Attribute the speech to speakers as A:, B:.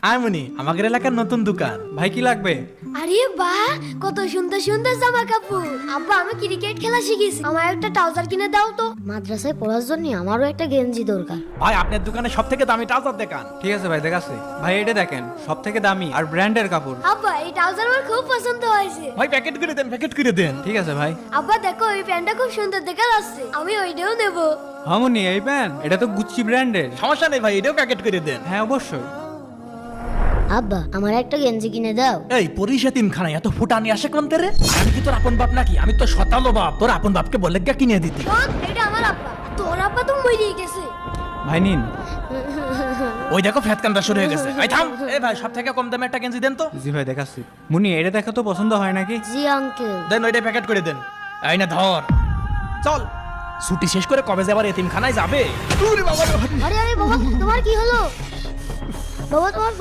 A: আইমনি আমাদের এলাকার নতুন দোকান।
B: ভাই কি লাগবে?
C: আরে বাহ, কত সুন্দর সুন্দর জামা কাপড়। আব্বা, আমি ক্রিকেট খেলা শিখেছি, আমার একটা ট্রাউজার কিনে দাও তো। মাদ্রাসায় পড়ার জন্য আমারও একটা গেঞ্জি দরকার।
A: ভাই আপনার দোকানে সব থেকে দামি ট্রাউজার দেখান।
B: ঠিক আছে ভাই, দেখাচ্ছি। ভাই এটা দেখেন, সব থেকে দামি আর ব্র্যান্ডের কাপড়।
C: আব্বা, এই ট্রাউজার আমার খুব পছন্দ হয়েছে।
A: ভাই প্যাকেট করে দেন, প্যাকেট করে দেন।
B: ঠিক আছে ভাই।
C: আব্বা দেখো, এই প্যান্টটা খুব সুন্দর দেখা যাচ্ছে, আমি ওইটাও নেব।
B: হামুনি এই প্যান্ট, এটা তো গুচ্চি ব্র্যান্ডের।
A: সমস্যা নেই ভাই, এটাও প্যাকেট করে দেন।
B: হ্যাঁ অবশ্যই।
C: আব্বা, আমার একটা গেঞ্জি কিনে দাও।
A: এই পরিষা তিনখানা এত ফুটানি আসে কোন তেরে? আমি কি তোর আপন বাপ নাকি? আমি তো শতালো বাপ। তোর আপন বাপকে বলে গা কিনে দিতি।
C: শোন, এটা আমার আব্বা, তোর আব্বা তো মরিয়ে গেছে।
B: ভাই নিন।
A: ওই দেখো ফ্যাতকানটা শুরু হয়ে গেছে। এই থাম। এই ভাই সব থেকে কম দামে একটা গেঞ্জি দেন তো।
B: জি ভাই দেখাচ্ছি। মুনি এটা দেখা তো পছন্দ হয় নাকি?
C: জি আঙ্কেল।
A: দেন ওইটা প্যাকেট করে দেন। এই না ধর, চল। ছুটি শেষ করে কবে যাবার এতিমখানায় যাবে?
C: আরে আরে বাবা, তোমার কি হলো? বাবা, তোমার